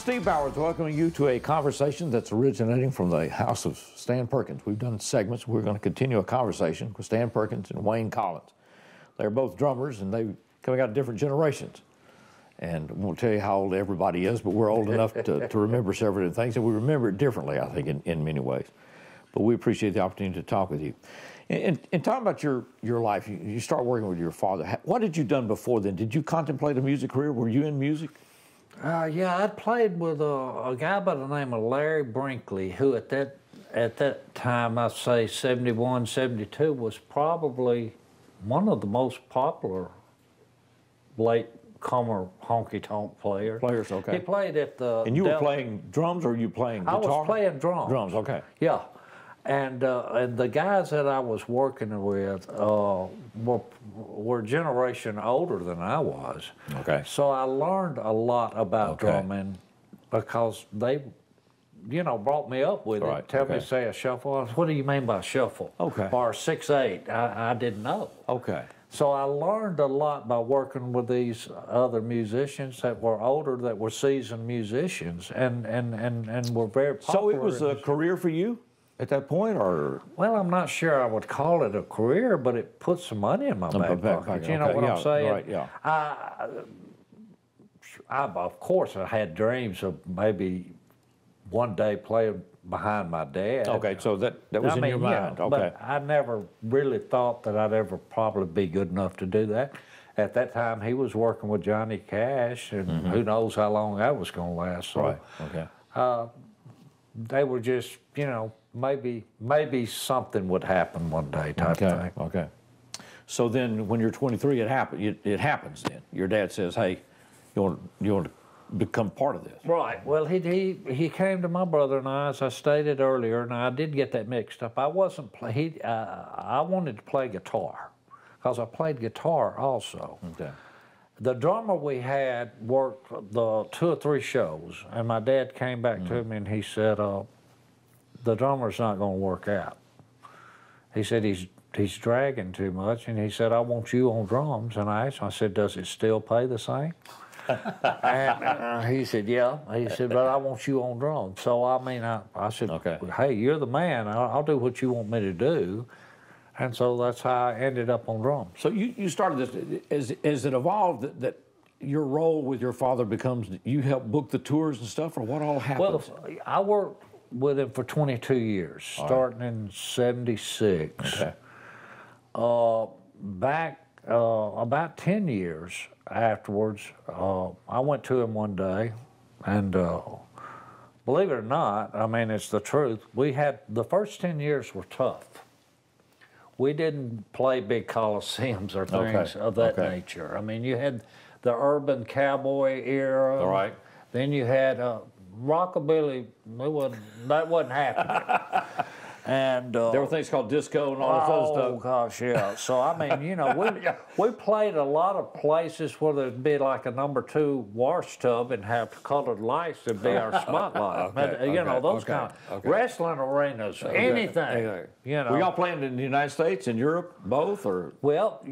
Steve Bowers welcoming you to a conversation that's originating from the house of Stan Perkins. We've done segments. We're going to continue a conversation with Stan Perkins and Wayne Collins. They're both drummers, and they're coming out of different generations. And I won't tell you how old everybody is, but we're old enough to remember several different things, and we remember it differently, I think, in many ways. But we appreciate the opportunity to talk with you. And talking about your life, you start working with your father. What had you done before then? Did you contemplate a music career? Were you in music? Yeah, I'd played with a guy by the name of Larry Brinkley, who at that time, I'd say 71, 72, was probably one of the most popular late-comer honky-tonk players. Players, okay. He played at the... And you were playing drums, or were you playing guitar? I was playing drums. Drums, okay. Yeah. And the guys that I was working with were a generation older than I was. Okay. So I learned a lot about drumming because they, brought me up with it. Tell me, say a shuffle. What do you mean by shuffle? Okay. Or 6/8. I didn't know. Okay. So I learned a lot by working with these other musicians that were older, that were seasoned musicians, and were very popular. So it was a career for you at that point, or? Well, I'm not sure I would call it a career, but it put some money in my back pocket. You know what I'm saying? Right, yeah. Of course, I had dreams of maybe one day playing behind my dad. Okay, so that was in your mind. Yeah, okay. But I never really thought that I'd ever probably be good enough to do that. At that time, he was working with Johnny Cash, and who knows how long that was going to last. So, right, okay. They were just, maybe something would happen one day type thing. Okay. So then when you're 23, it happens then. Your dad says, hey, you want to become part of this. Right. Well, he came to my brother and I, as I stated earlier, and I did get that mixed up. I wanted to play guitar because I played guitar also. Okay. The drummer we had worked the 2 or 3 shows, and my dad came back to me and he said, the drummer's not going to work out. He said he's dragging too much, and he said, I want you on drums. And I asked him, I said, does it still pay the same? And he said, yeah. He said, but I want you on drums. So, I said, hey, you're the man. I'll do what you want me to do. And so that's how I ended up on drums. So you started this, as it evolved, that your role with your father becomes, you help book the tours and stuff, or what all happens? Well, I worked with him for 22 years, starting in 76. Okay. Back about 10 years afterwards, I went to him one day, and believe it or not, it's the truth, the first 10 years were tough. We didn't play big coliseums or things of that nature. You had the urban cowboy era. All right. Then you had rockabilly. That wasn't happening. And there were things called disco and all this other stuff. Oh gosh, yeah. So we played a lot of places where there'd be like a #2 wash tub and have colored lights that'd be our spotlight. Those kind of wrestling arenas, anything. Were y'all playing in the United States and Europe, both, or? Well,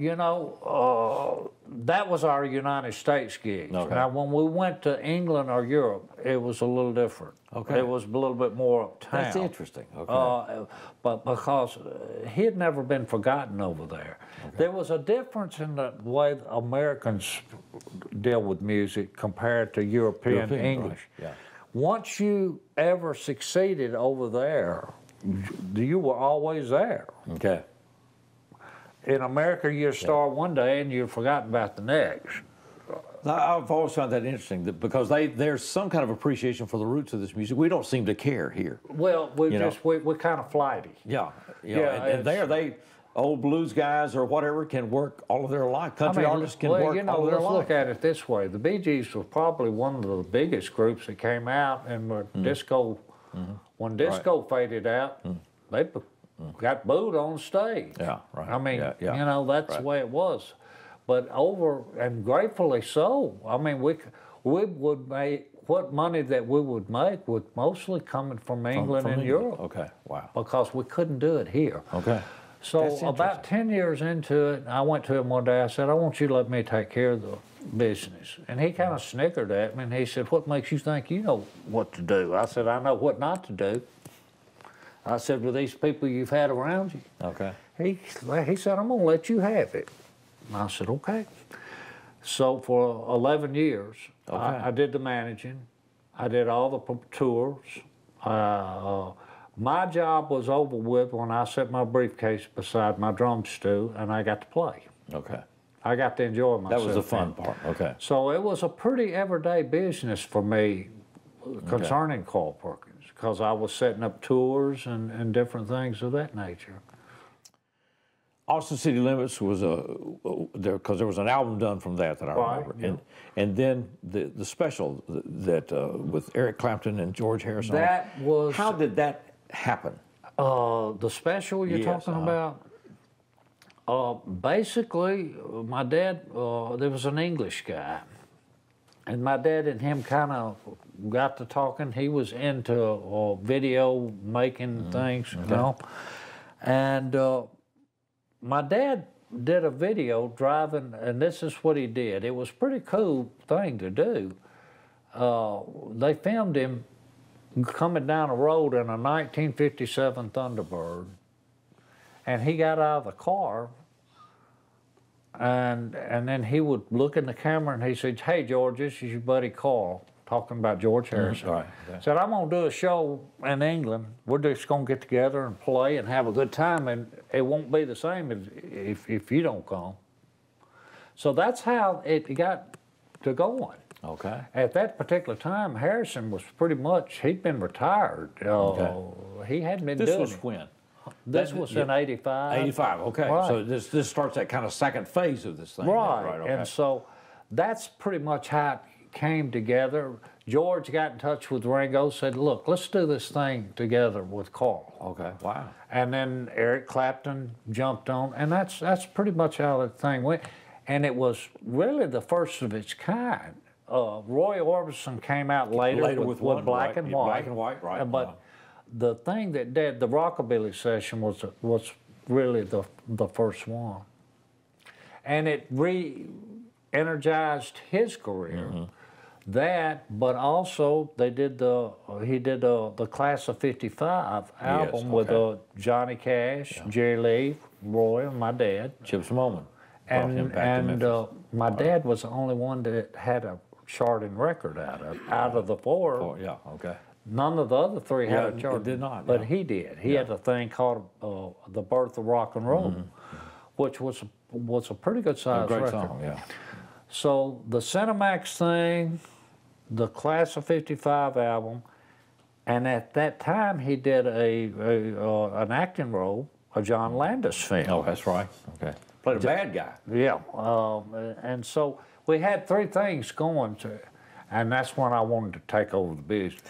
that was our United States gigs. Okay. Now, when we went to England or Europe, it was a little different. Okay. It was a little bit more uptown. That's interesting. Okay. But because he had never been forgotten over there. Okay. There was a difference in the way Americans deal with music compared to European English. Right. Yeah. Once you ever succeeded over there, you were always there. Okay. In America, you'd start one day and you'd forgotten about the next. I've always found that interesting because there's some kind of appreciation for the roots of this music. We don't seem to care here. Well, we're kind of flighty. Yeah. And they old blues guys or whatever can work all of their life. Country artists can work all of their life. Let's look at it this way. The Bee Gees was probably one of the biggest groups that came out, and disco, when disco faded out, they got booed on stage. Yeah, right. That's the way it was. But and gratefully so. We would make, what money that we would make was mostly coming from England and Europe. Okay, wow. Because we couldn't do it here. Okay. So about 10 years into it, I went to him one day. I said, I want you to let me take care of business. And he kind of snickered at me, and he said, what makes you think you know what to do? I said, I know what not to do. I said, with these people you've had around you. Okay. He said, I'm going to let you have it. And I said, okay. So for 11 years, okay. I did the managing. I did all the tours. My job was over with when I set my briefcase beside my drum stool and I got to play. Okay. I got to enjoy myself. That was the fun part. Okay. So it was a pretty everyday business for me concerning Carl Perkins, because I was setting up tours and different things of that nature. Austin City Limits was because there was an album done from that I remember, yeah. and then the special that with Eric Clapton and George Harrison. That was. How did that happen? The special you're talking about. Basically, my dad. There was an English guy, and my dad and him kind of got to talking. He was into video making things, you know, and. My dad did a video driving, and this is what he did. It was a pretty cool thing to do. They filmed him coming down a road in a 1957 Thunderbird, and he got out of the car, and then he would look in the camera and he said, "Hey, George, this is your buddy Carl," talking about George Harrison. Right. Okay. Said, "I'm going to do a show in England. We're just going to get together and play and have a good time, and it won't be the same if you don't come." So that's how it got to going. Okay. At that particular time, Harrison was pretty much, he'd been retired. He hadn't been doing it. This was when? This was in 85. 85, okay. Right. So this starts that kind of second phase of this thing. Right, okay. and so that's pretty much how it came together. George got in touch with Ringo, said, "Look, let's do this thing together with Carl." Okay, wow. And then Eric Clapton jumped on, and that's pretty much how the thing went. And it was really the first of its kind. Roy Orbison came out later with one, Black right, and White. Black and White, right. But the thing that did the Rockabilly session was really the first one. And it re-energized his career. Mm-hmm. That, but also he did the Class of '55 album with Johnny Cash, Jerry Lee, Roy, and my dad. Chips Moman. And my dad was the only one that had a charting record out of the four. Oh, yeah, okay. None of the other three had a chart. It did not. But he did. He had a thing called The Birth of Rock and Roll, which was a pretty good sized Great record. song, yeah. So the Cinemax thing, the Class of '55 album, and at that time he did an acting role, a John Landis film. Oh, that's right. Okay. Played a bad guy. Yeah, and so we had three things going to, and that's when I wanted to take over the business.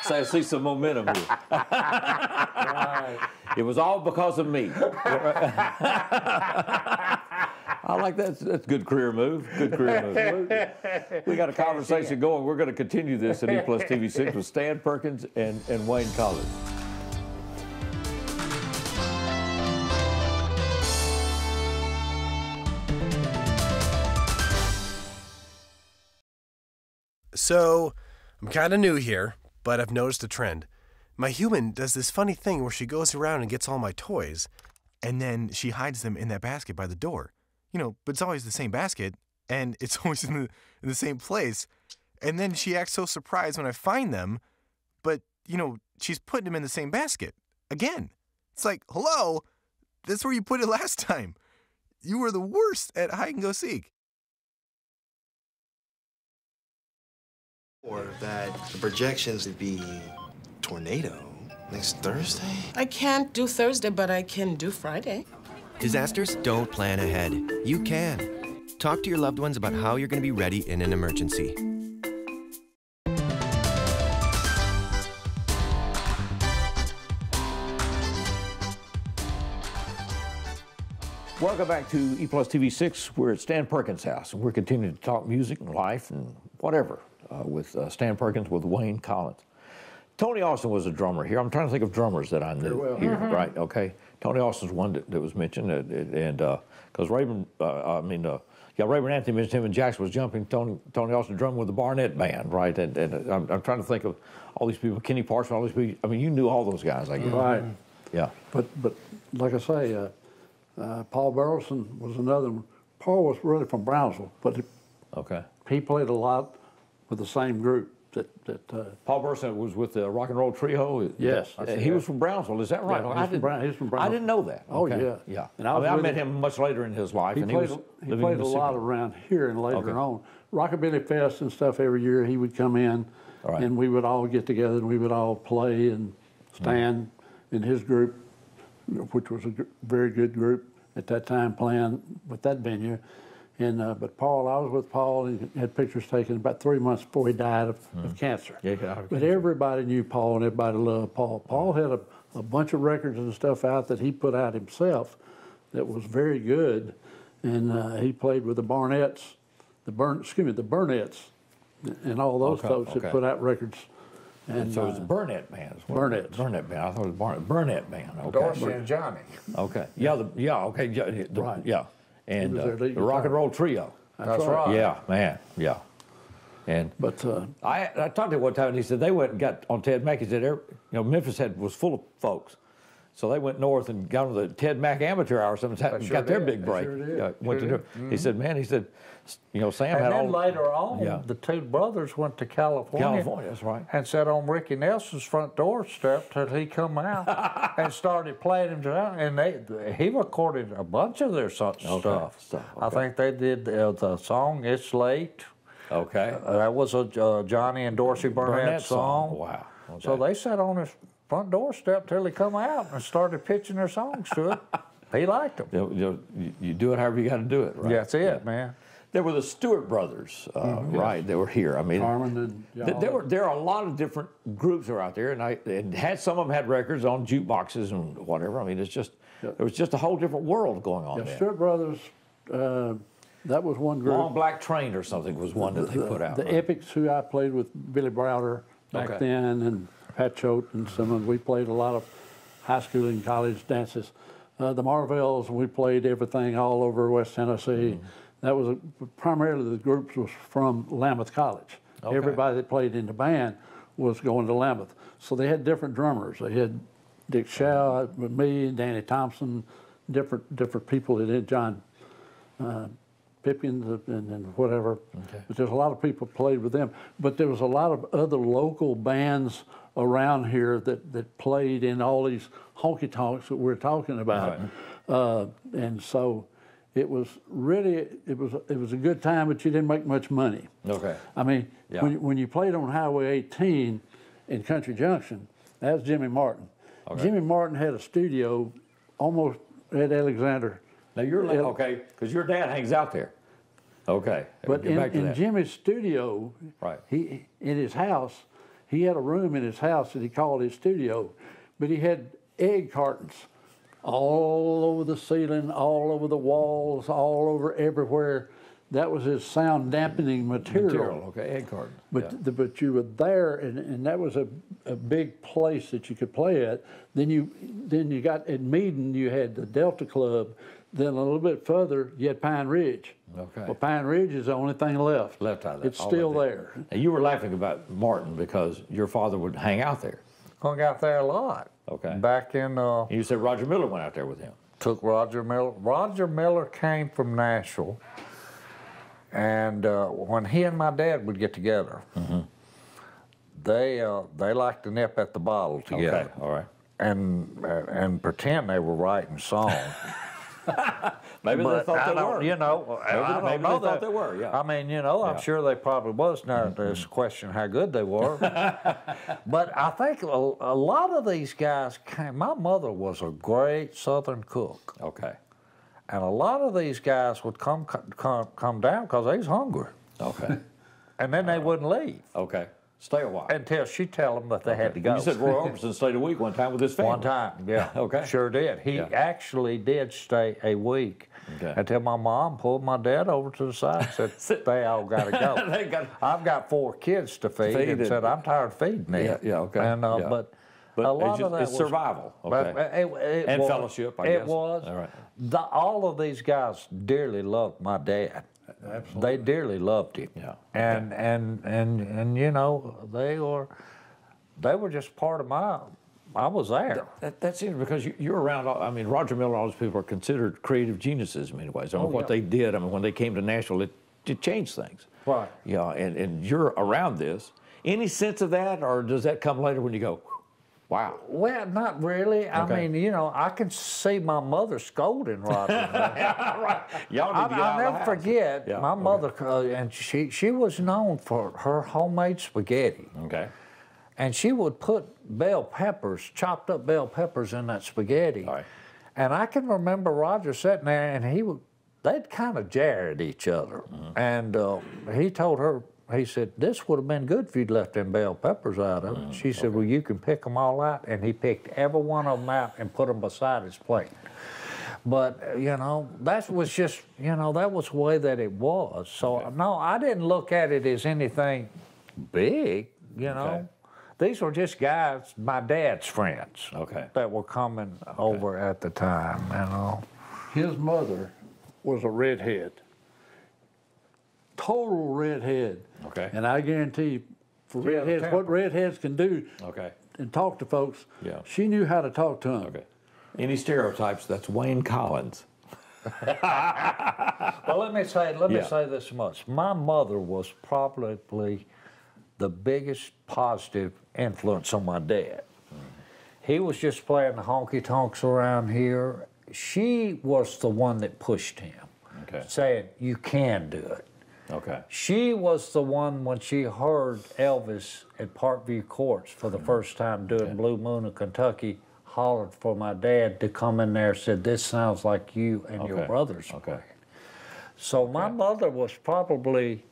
So I see some momentum here. Right. It was all because of me. I like that. That's a good career move. Good career move. We got a conversation going. We're going to continue this at E+ TV6 with Stan Perkins and Wayne Collins. So, I'm kind of new here, but I've noticed a trend. My human does this funny thing where she goes around and gets all my toys, and then she hides them in that basket by the door. You know, but it's always the same basket, and it's always in the same place. And then she acts so surprised when I find them, but, you know, she's putting them in the same basket. Again. It's like, hello, that's where you put it last time. You were the worst at hide and go seek. Or that the projections would be tornado next Thursday? I can't do Thursday, but I can do Friday. Disasters don't plan ahead. You can. Talk to your loved ones about how you're going to be ready in an emergency. Welcome back to E+ TV6. We're at Stan Perkins' house, and we're continuing to talk music and life and whatever with Stan Perkins with Wayne Collins. Tony Austin was a drummer here. I'm trying to think of drummers that I knew here, right? Okay. Tony Austin's one that was mentioned, and because Yeah, Raymond Anthony mentioned him and Jackson was jumping. Tony Austin drumming with the Barnett Band, right? And I'm trying to think of all these people, Kenny Parson, all these people. I mean, you knew all those guys, I guess. Right. Yeah. But like I say, Paul Burleson was another one. Paul was really from Brownsville, but he played a lot with the same group. Paul Burleson was with the Rock and Roll Trio. Yes, he was from Brownsville. Is that right? Yeah, he's from Brownsville. I didn't know that. Oh yeah. And I met him much later in his life. He played a lot around here and later on. Rockabilly Fest and stuff every year. He would come in, and we would all get together and we would all play. And Stan in his group, which was a very good group at that time, playing with that venue. And but Paul, I was with Paul, and he had pictures taken about 3 months before he died of cancer. But everybody knew Paul, and everybody loved Paul. Paul had a bunch of records and stuff out that he put out himself that was very good, and he played with the Barnetts, the Burnett's, and all those folks that put out records. And so it was Burnett Band. Burnett Band. I thought it was Burnett Band. Okay. Dorsey and Johnny. Okay. Right. Yeah. And the guitar. Rock and Roll Trio. That's right. Yeah, man. Yeah. And but I talked to him one time, and he said they went and got on Ted Mack. He said, Memphis was full of folks. So they went north and got on the Ted Mack Amateur Hour or something, and got their big break. He said, man, Sam had all. And then later on, the two brothers went to California. That's right. And sat on Ricky Nelson's front doorstep till he come out and started playing him around. And he recorded a bunch of their stuff. I think they did the song "It's Late." Okay. That was a Johnny and Dorsey Burnett song. Wow. Okay. So they sat on his front doorstep till he come out and started pitching their songs to it. He liked them. You do it however you got to do it, right? That's it, man. There were the Stewart brothers, right? They were here. I mean, Carmen and there are a lot of different groups that are out there, and some of them had records on jukeboxes and whatever. I mean, there was just a whole different world going on there. Stewart Brothers, that was one group. Long Black Train or something was one that they put out. The Epics, who I played with Billy Browder back then, and Pat Choate and some of them. We played a lot of high school and college dances. The Marvells, we played everything all over West Tennessee. That was primarily the groups was from Lameth College. Everybody that played in the band was going to Lameth. So they had different drummers. They had Dick Shaw with me, Danny Thompson, different people that did, John Pipkins and whatever. But there's a lot of people played with them. But there was a lot of other local bands around here that played in all these honky tonks that we're talking about. And so it was really, it was a good time, but you didn't make much money. I mean, when you played on Highway 18 in Country Junction, that was Jimmy Martin. Jimmy Martin had a studio almost at Alexander. Now you're because your dad hangs out there. But in Jimmy's studio, he in his house, he had a room in his house that he called his studio, but he had egg cartons all over the ceiling, all over the walls, all over everywhere. That was his sound dampening material. Egg cartons. But you were there, and that was a big place that you could play at. Then you got at Meaden, you had the Delta Club. Then a little bit further, you had Pine Ridge. Well, Pine Ridge is the only thing left. Left out of that. It's still there. And you were laughing about Martin because your father would hang out there. Hung out there a lot. Back in... you said Roger Miller went out there with him. Took Roger Miller. Roger Miller came from Nashville. And when he and my dad would get together, they liked to nip at the bottle together. And pretend they were writing songs. Maybe they thought they were. You know, maybe they thought they were, I mean, you know, I'm sure they probably was. Now, there's a question how good they were. But I think a lot of these guys came. My mother was a great Southern cook. And a lot of these guys would come down because they was hungry. And then they wouldn't leave. Stay a while. Until she tell them that they had to go. You said Roy Orbison stayed a week one time with his family. One time, yeah. Sure did. He actually did stay a week until my mom pulled my dad over to the side and said, they all got to go. I've got 4 kids to feed and said, I'm tired of feeding them. And, but a lot of that it's was survival. And was, fellowship, I guess. It was. All of these guys dearly loved my dad. Absolutely. They dearly loved him. Yeah. And you know, they were just part of I was there. That's it, because you're around. I mean, Roger Miller, all those people are considered creative geniuses in many ways. I mean, what they did. I mean, when they came to Nashville, it changed things. Right. Yeah, and you're around this. Any sense of that, or does that come later when you go, wow? Well, not really. I mean, you know, I can see my mother scolding Roger. Right. Y'all need to get out of the I'll never house. forget Yeah, my mother, and she was known for her homemade spaghetti. Okay. And she would put chopped up bell peppers in that spaghetti. All right. And I can remember Roger sitting there, and they'd kind of jar at each other. And he told her, he said, this would have been good if you'd left them bell peppers out of it. She said, well, you can pick them all out. And he picked every one of them out and put them beside his plate. But, you know, that was just, you know, that was the way that it was. So, no, I didn't look at it as anything big, you know. Okay. These were just guys, my dad's friends, that were coming over at the time, you know. His mother was a redhead, total redhead. Okay. And I guarantee you, for redheads, what redheads can do and talk to folks, she knew how to talk to them. Okay. Any stereotypes? That's Wayne Collins. Well, let me say this much. My mother was probably the biggest positive influence on my dad. He was just playing the honky-tonks around here. She was the one that pushed him, saying, you can do it. Okay. She was the one, when she heard Elvis at Parkview Courts for the first time doing Blue Moon of Kentucky, hollered for my dad to come in there and said, this sounds like you and your brothers. Okay. So my mother was probably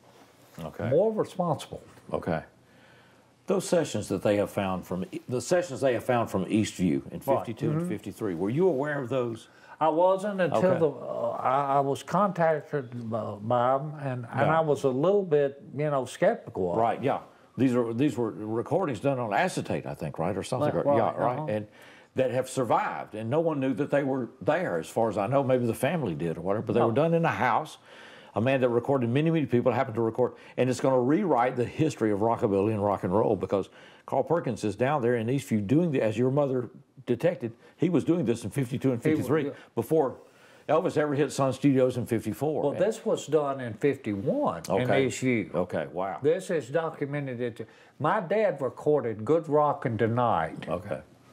more responsible. Okay. Those sessions that they have found from Eastview in 52 and 53, were you aware of those? I wasn't until I was contacted by them, and I was a little bit, you know, skeptical of Right, yeah. These were recordings done on acetate, I think, right, or something. Right, yeah, right. And that have survived, and no one knew that they were there, as far as I know. Maybe the family did or whatever, but they were done in a house. A man that recorded many, many people happened to record, and it's going to rewrite the history of rockabilly and rock and roll, because Carl Perkins is down there in Eastview doing as your mother detected, he was doing this in 52 and 53 before Elvis ever hit Sun Studios in 54. Well, this was done in 51 in Eastview. Okay, wow. This is documented. My dad recorded Good Rockin' Tonight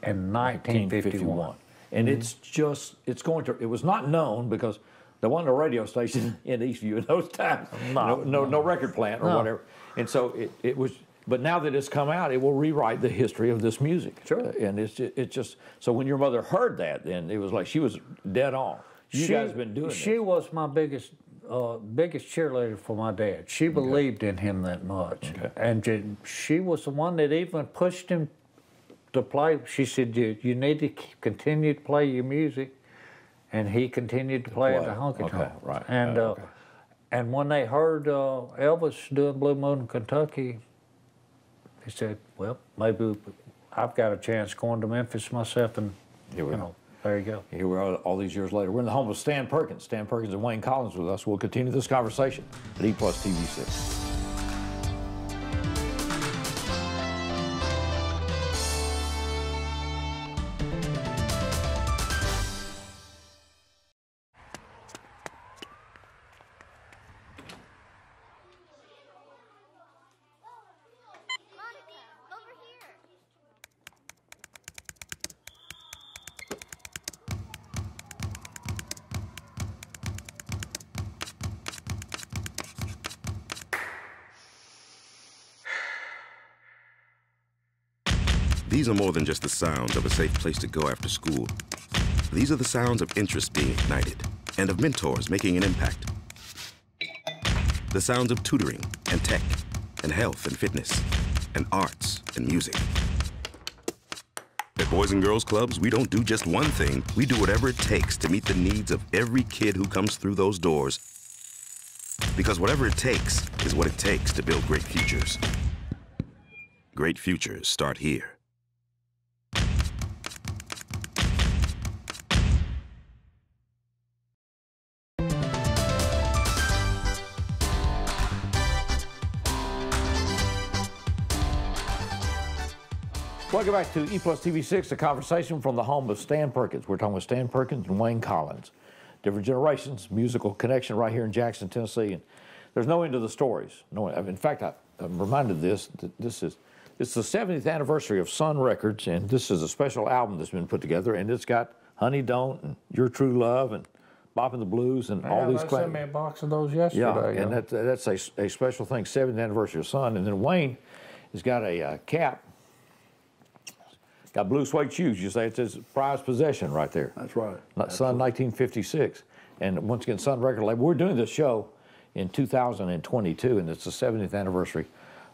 in 1951. And it was not known because there wasn't a radio station in Eastview in those times. No record plant or whatever. And so it was, but now that it's come out, it will rewrite the history of this music. Sure. And it's just, so when your mother heard that, then it was like she was dead on. You guys have been doing this. She was my biggest cheerleader for my dad. She believed in him that much. And she was the one that even pushed him to play. She said, you need to continue to play your music. And he continued to play at the honky tonk. Right. And and when they heard Elvis doing Blue Moon in Kentucky, they said, well, maybe I've got a chance going to Memphis myself, and Here we go. There you go. Here we are all these years later. We're in the home of Stan Perkins. Stan Perkins and Wayne Collins with us. We'll continue this conversation at E+ TV6. These are more than just the sounds of a safe place to go after school. These are the sounds of interest being ignited and of mentors making an impact. The sounds of tutoring and tech and health and fitness and arts and music. At Boys and Girls Clubs, we don't do just one thing. We do whatever it takes to meet the needs of every kid who comes through those doors. Because whatever it takes is what it takes to build great futures. Great futures start here. Welcome back to E Plus TV6, a conversation from the home of Stan Perkins. We're talking with Stan Perkins and Wayne Collins. Different generations, musical connection right here in Jackson, Tennessee. And there's no end to the stories. No, in fact, I'm reminded of this. It's the 70th anniversary of Sun Records, and this is a special album that's been put together, and it's got Honey Don't and Your True Love and Boppin' the Blues and all these classics. They sent me a box of those yesterday. Yeah, and that's a special thing, 70th anniversary of Sun. And then Wayne has got a cap. Got blue suede shoes. You say it's his prized possession right there. That's right. Sun 1956. And once again, Sun record label. We're doing this show in 2022, and it's the 70th anniversary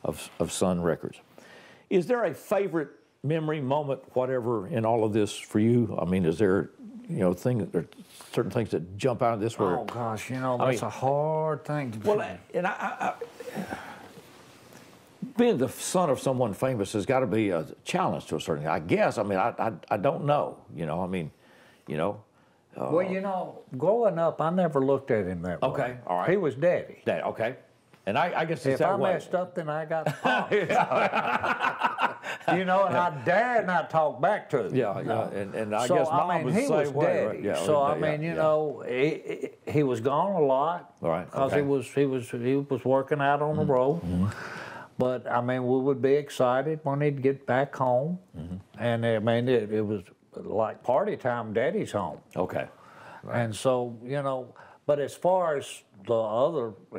of Sun Records. Is there a favorite memory, moment, whatever, in all of this for you? I mean, is there, certain things that jump out of this where... Oh, gosh, that's a hard thing to do. Well, and I being the son of someone famous has got to be a challenge to a certain extent. I guess. I mean, I don't know. Well, growing up, I never looked at him that way. Okay, all right. He was daddy. Daddy, okay. And I guess it's if that I way. messed up, then I got popped. And I dare not talk back to him. Yeah, no. And I guess Mom was the same was way. daddy. Right? Yeah, So he was gone a lot. Right. Because Okay. he was working out on the road. Mm-hmm. But we would be excited when he'd get back home, and it was like party time. Daddy's home. Okay. Right. And so but as far as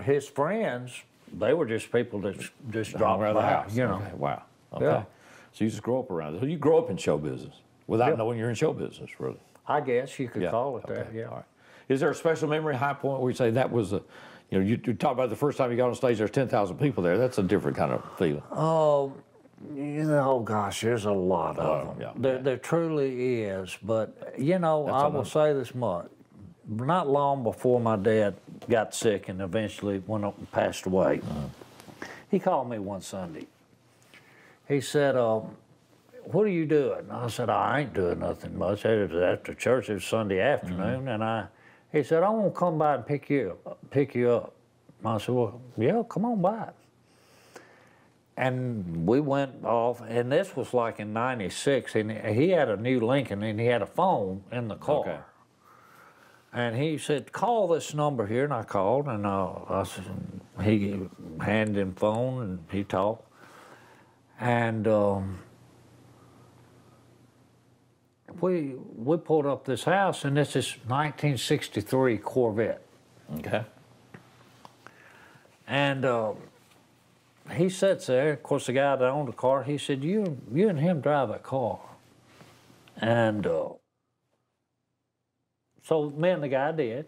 his friends, they were just people that just dropped around by. the house. Okay. Wow. Okay. Yeah. So you just grow up around it. So you grow up in show business without knowing you're in show business, really. I guess you could call it that. Yeah. All right. Is there a special memory, high point where you say that was you talk about the first time you got on stage, there's 10,000 people there. That's a different kind of feeling. Oh, gosh, there's a lot of them. Yeah. There truly is. But, I will say this much. Not long before my dad got sick and eventually went up and passed away, he called me one Sunday. He said, what are you doing? I said, I ain't doing nothing much. It was after church. It was Sunday afternoon. And he said, I want to come by and pick you up. I said, well, yeah, come on by. And we went off, and this was like in '96, and he had a new Lincoln, and he had a phone in the car. Okay. And he said, call this number here, and I called, and I said, he handed him the phone, and he talked. And we pulled up this house, and this is 1963 Corvette. Okay. And he sits there. Of course, the guy that owned the car, he said, you and him drive that car. And so me and the guy did.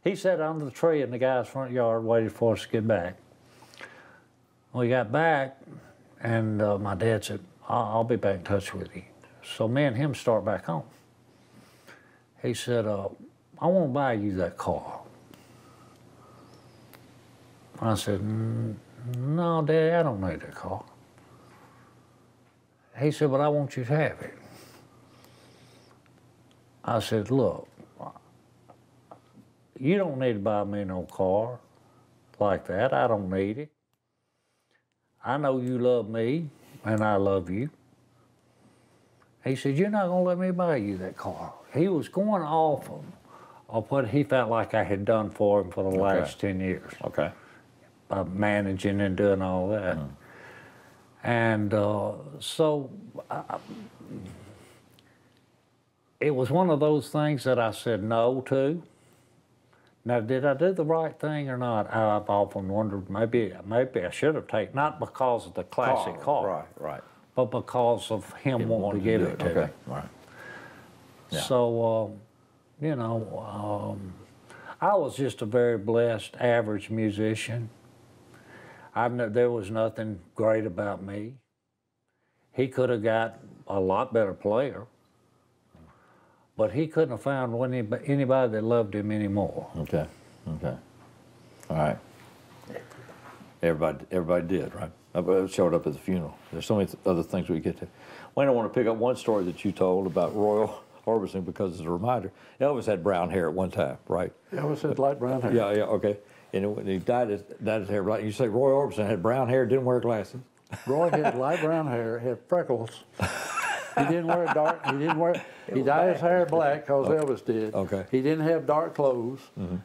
He sat under the tree in the guy's front yard, waited for us to get back. We got back, and my dad said, I'll be back in touch with you. So me and him start back home. He said, I want to buy you that car. I said, no, Daddy, I don't need that car. He said, but I want you to have it. I said, look, you don't need to buy me no car like that. I don't need it. I know you love me, and I love you. He said, you're not going to let me buy you that car. He was going off of what he felt like I had done for him for the last 10 years. Okay. By managing and doing all that. And so it was one of those things that I said no to. Now, did I do the right thing or not? I've often wondered, maybe I should have taken, not because of the classic car. Right. But because of him wanting to give it to me. Okay, right. Yeah. So, I was just a very blessed, average musician. There was nothing great about me. He could have got a lot better player, but he couldn't have found anybody that loved him anymore. Okay. All right. Everybody did, right? I showed up at the funeral. There's so many other things we get to. Wayne, I want to pick up one story that you told about Royal Orbison because it's a reminder. Elvis had brown hair at one time, right? Elvis had light brown hair. Yeah, okay. And when he dyed his hair black, you say Roy Orbison had brown hair, didn't wear glasses? Roy had light brown hair, had freckles. He didn't wear dark. He dyed his hair black because Elvis did. Okay. He didn't have dark clothes.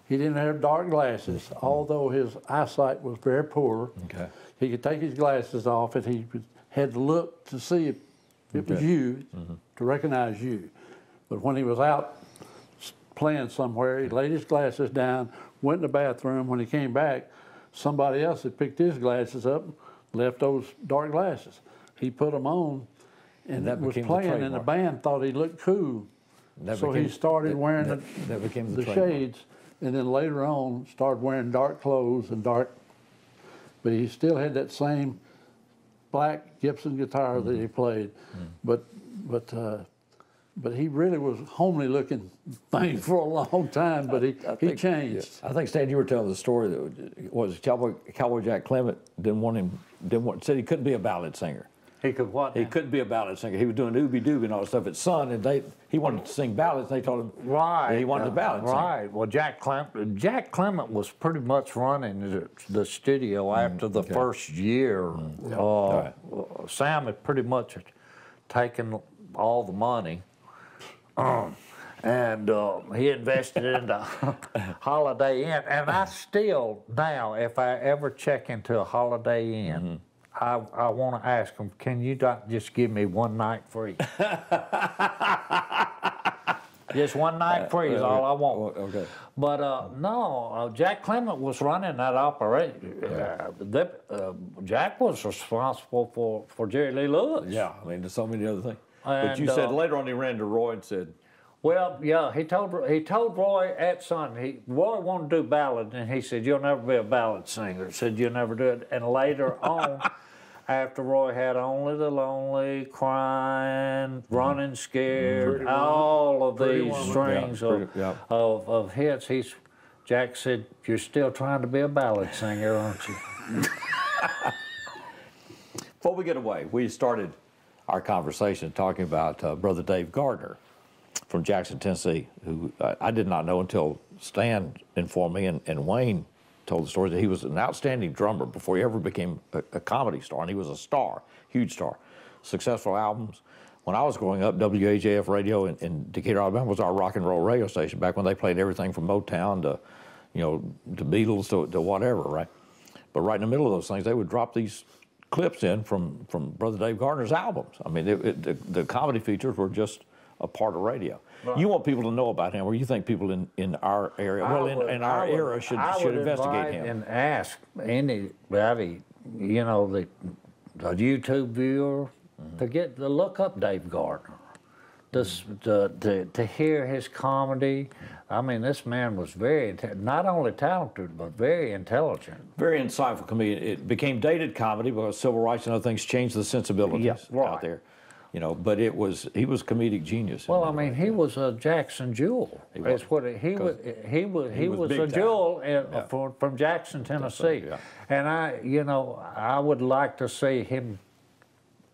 He didn't have dark glasses, although his eyesight was very poor. Okay. He could take his glasses off, and he had to look to see if it was you, to recognize you. But when he was out playing somewhere, he laid his glasses down, went in the bathroom. When he came back, somebody else had picked his glasses up, left those dark glasses. He put them on, and that was playing, and the band thought he looked cool. So he started wearing the shades, and then later on started wearing dark clothes and dark, but he still had that same black Gibson guitar that he played. But he really was a homely looking thing for a long time, but he changed. I think, Stan, you were telling the story that was Cowboy Jack Clement said he couldn't be a ballad singer. He could what? He couldn't be a ballad singer. He was doing Ooby Dooby and all that stuff at Sun, and he wanted to sing ballads. They told him that he wanted a ballad singer. Right. Well, Jack Clement was pretty much running the studio after the first year. Sam had pretty much taken all the money. And he invested into Holiday Inn. And I still, now, if I ever check into a Holiday Inn, I want to ask him, can you not just give me one night free? Just one night free is all I want. Okay. But no, Jack Clement was running that operation. Jack was responsible for Jerry Lee Lewis. Yeah, I mean, there's so many other things. But you said later on he ran to Roy and said, well, yeah, he told Roy at Sun, Roy wanted to do ballad, and he said, you'll never be a ballad singer. He said, you'll never do it. And later on, after Roy had Only the Lonely, Crying, Running Scared, all of these strings of hits, Jack said, you're still trying to be a ballad singer, aren't you? Before we get away, we started our conversation talking about Brother Dave Gardner from Jackson, Tennessee, who I did not know until Stan informed me, and Wayne told the story that he was an outstanding drummer before he ever became a comedy star, and he was a star, huge star. Successful albums. When I was growing up, WHAF radio in Decatur, Alabama was our rock and roll radio station back when they played everything from Motown to, to Beatles to whatever, right? But right in the middle of those things, they would drop these clips in from Brother Dave Gardner's albums. I mean, the comedy features were just a part of radio. Right. You want people to know about him, or you think people in our area, in our era, should investigate him? And ask anybody, the YouTube viewer, to look up Dave Gardner, to hear his comedy. I mean, this man was not only talented, but very intelligent. Very insightful comedian. It became dated comedy because civil rights and other things changed the sensibilities out there. But he was comedic genius. Well, I mean, he was a Jackson Jewel. He was a jewel from Jackson, Tennessee. Yeah. And I would like to see him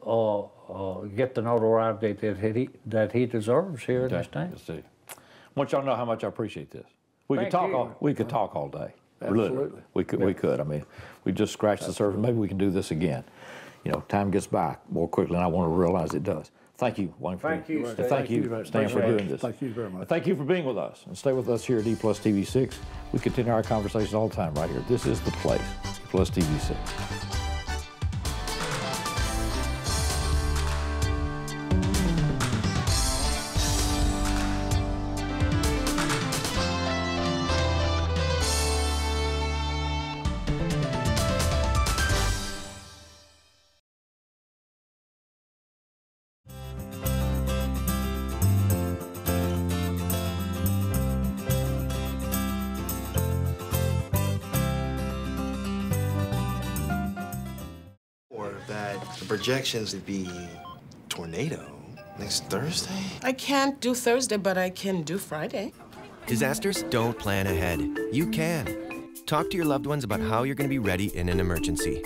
get the notoriety that he deserves here in this town. I want y'all to know how much I appreciate this. We could talk all day. Absolutely. Literally. We could. I mean, we just scratched the surface. Maybe we can do this again. Time gets by more quickly than I want to realize it does. Thank you, Wayne. Thank you, Stan, for doing this. Thank you very much. Thank you for being with us. And stay with us here at E+ TV6. We continue our conversation all the time right here. This is the place, E+ TV6. The projections would be tornado next Thursday. I can't do Thursday, but I can do Friday. Disasters don't plan ahead. You can. Talk to your loved ones about how you're going to be ready in an emergency.